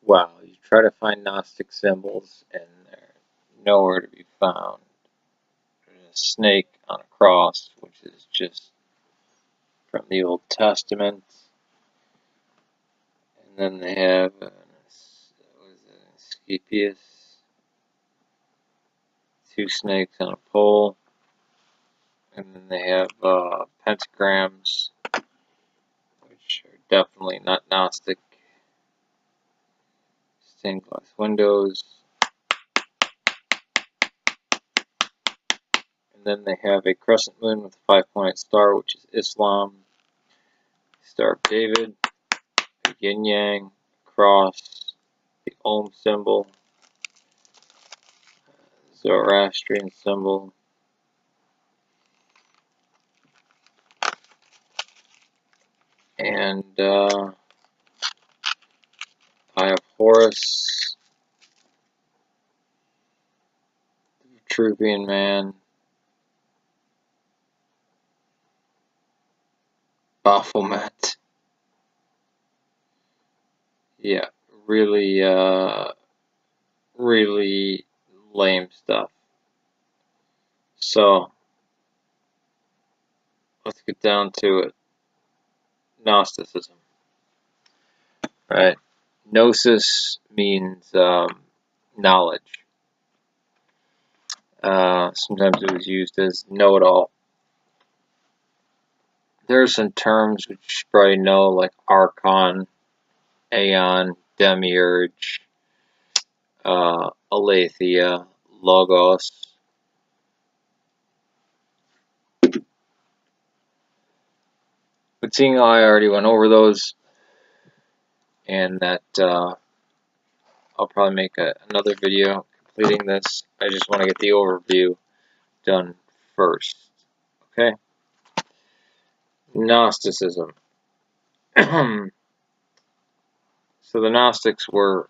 Wow, you try to find Gnostic symbols and they're nowhere to be found. There's a snake on a cross, which is just from the Old Testament. And then they have Asclepius, two snakes on a pole. And then they have pentagrams, which are definitely not Gnostic. Stained glass windows. And then they have a crescent moon with a five-pointed star, which is Islam. Star of David, a yin-yang, cross, the Om symbol, Zoroastrian symbol, and I have Horus, the Vitruvian Man, Baphomet. Yeah, really, really lame stuff. So, let's get down to it. Gnosticism. Right? Gnosis means knowledge. Sometimes it was used as know-it-all. There are some terms which you probably know, like archon, aeon, demiurge, aletheia, logos. But seeing how I already went over those, and that I'll probably make another video completing this. I just want to get the overview done first. Okay? Gnosticism. So the Gnostics were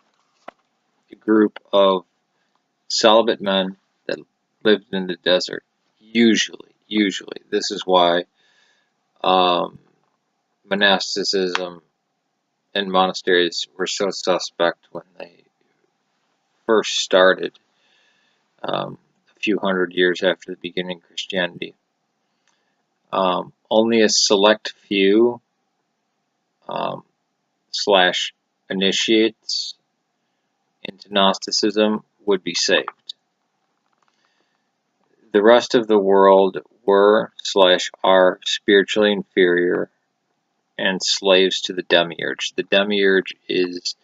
a group of celibate men that lived in the desert. Usually. This is why monasticism and monasteries were so suspect when they first started a few hundred years after the beginning of Christianity. Only a select few slash initiates into Gnosticism would be saved. The rest of the world were slash are spiritually inferior and slaves to the demiurge. The demiurge is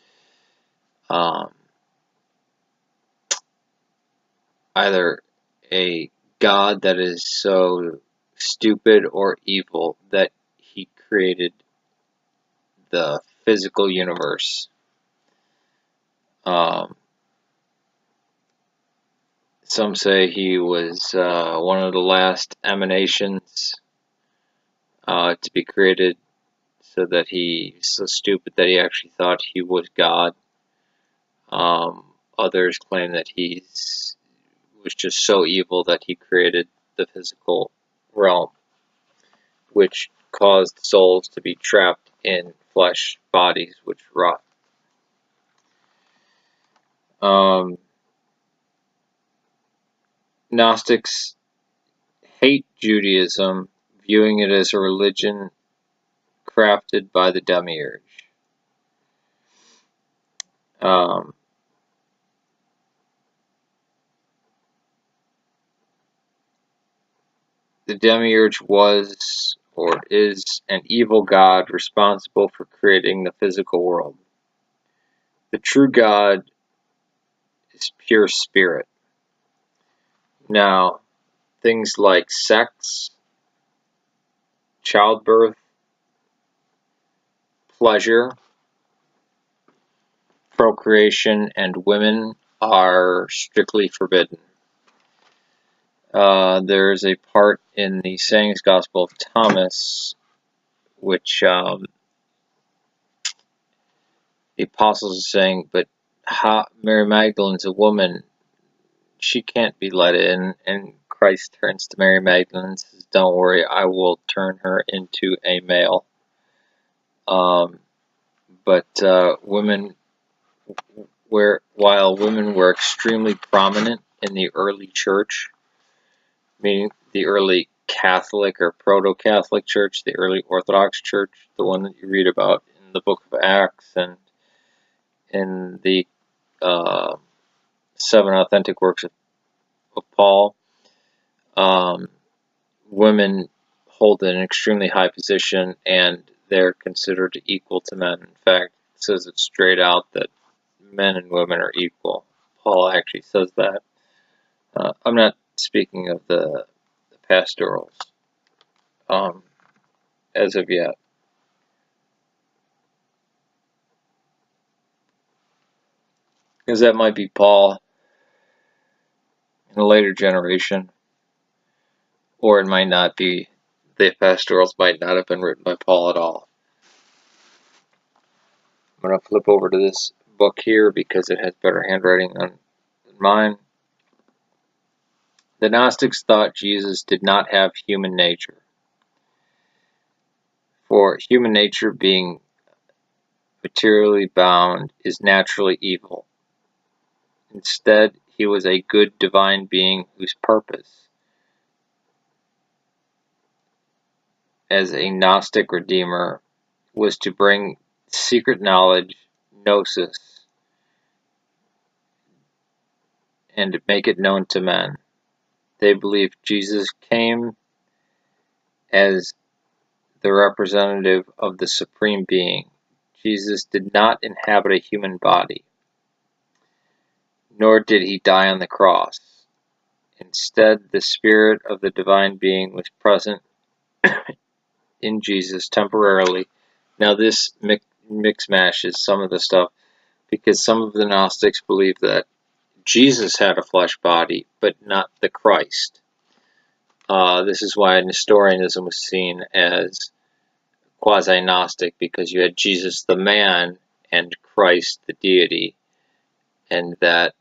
either a god that is so stupid or evil that he created the physical universe. Some say he was one of the last emanations to be created, so that he's so stupid that he actually thought he was God. Others claim that he was just so evil that he created the physical realm, which caused souls to be trapped in flesh bodies which rot. Gnostics hate Judaism, viewing it as a religion crafted by the demiurge. The demiurge was or is an evil god responsible for creating the physical world. The true God is pure spirit. Now, things like sex, childbirth, pleasure, procreation, and women are strictly forbidden. There is a part in the Sayings Gospel of Thomas which the apostles are saying, but Mary Magdalene's a woman, she can't be let in, and Christ turns to Mary Magdalene and says, don't worry, I will turn her into a male. But women while women were extremely prominent in the early church, meaning the early Catholic or proto-Catholic church, the early Orthodox church, the one that you read about in the book of Acts and in the 7 authentic works of Paul, women hold an extremely high position and they're considered equal to men. In fact, it says it straight out that men and women are equal. Paul actually says that. I'm not speaking of the pastorals as of yet. Because that might be Paul in a later generation, or it might not be. The pastorals might not have been written by Paul at all. I'm going to flip over to this book here because it has better handwriting than mine. The Gnostics thought Jesus did not have human nature. For human nature, being materially bound, is naturally evil. Instead, he was a good divine being whose purpose as a Gnostic redeemer was to bring secret knowledge, Gnosis, and to make it known to men. They believed Jesus came as the representative of the Supreme Being. Jesus did not inhabit a human body, nor did he die on the cross. Instead, the spirit of the divine being was present in Jesus temporarily. Now this mix mashes some of the stuff because some of the Gnostics believe that Jesus had a flesh body, but not the Christ. This is why Nestorianism was seen as quasi-Gnostic, because you had Jesus the man and Christ the deity, and that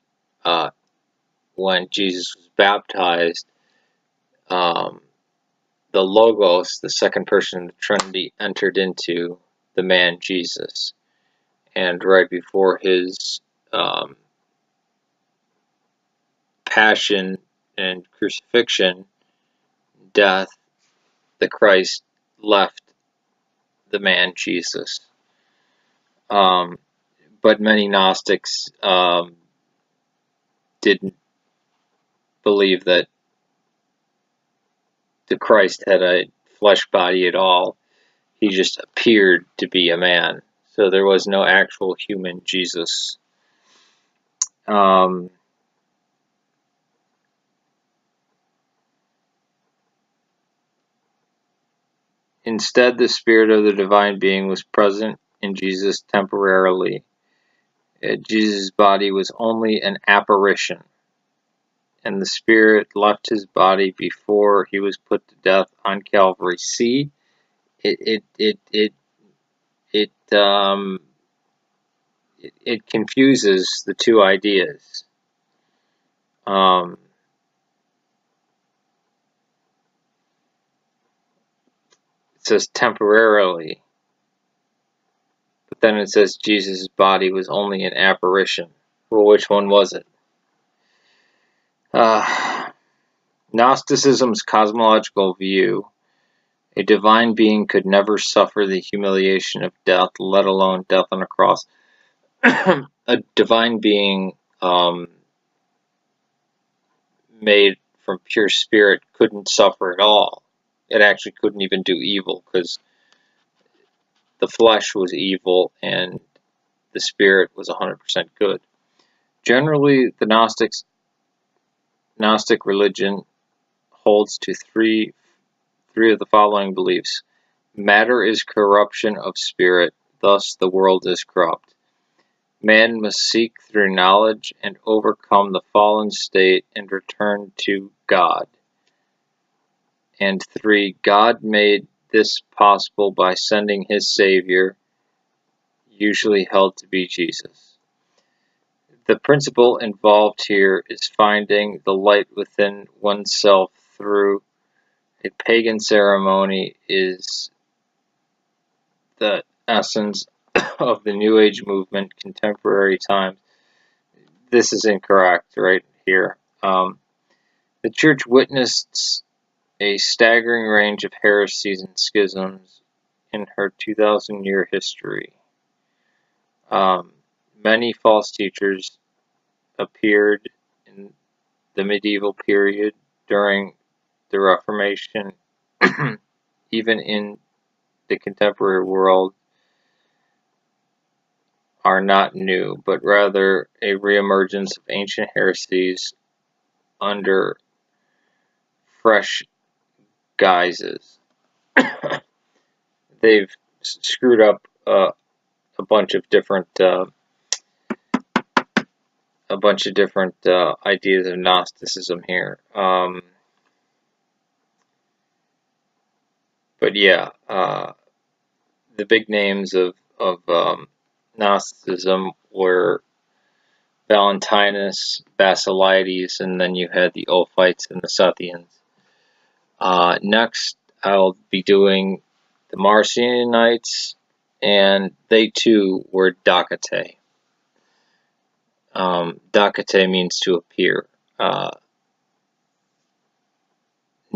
when Jesus was baptized, the Logos, the second person of the Trinity, entered into the man Jesus. And right before his passion and crucifixion, death, the Christ left the man Jesus. But many Gnostics didn't believe that the Christ had a flesh body at all. He just appeared to be a man. So there was no actual human Jesus. Instead, the spirit of the divine being was present in Jesus temporarily. Jesus' body was only an apparition, and the spirit left his body before he was put to death on Calvary. See, it confuses the two ideas. It says temporarily, but then it says Jesus' body was only an apparition. Well, which one was it? Gnosticism's cosmological view: a divine being could never suffer the humiliation of death, let alone death on a cross. A divine being made from pure spirit couldn't suffer at all. It actually couldn't even do evil, because the flesh was evil and the spirit was 100% good. Generally, the Gnostic religion holds to three of the following beliefs. Matter is corruption of spirit, thus the world is corrupt. Man must seek through knowledge and overcome the fallen state and return to God. And 3, God made this possible by sending his Savior, usually held to be Jesus. The principle involved here is finding the light within oneself through a pagan ceremony is the essence of the New Age movement, contemporary times. This is incorrect right here. The church witnessed a staggering range of heresies and schisms in her 2,000-year history. Many false teachers appeared in the medieval period during the Reformation, even in the contemporary world, are not new, but rather a reemergence of ancient heresies under fresh guises. They've screwed up a bunch of different ideas of Gnosticism here. But yeah, the big names of Gnosticism were Valentinus, Basilides, and then you had the Ophites and the Scythians. Next, I'll be doing the Marcionites, and they too were Docete. Docete means to appear.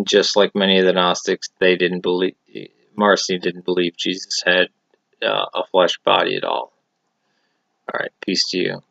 Just like many of the Gnostics, Marcion didn't believe Jesus had a flesh body at all. Alright, peace to you.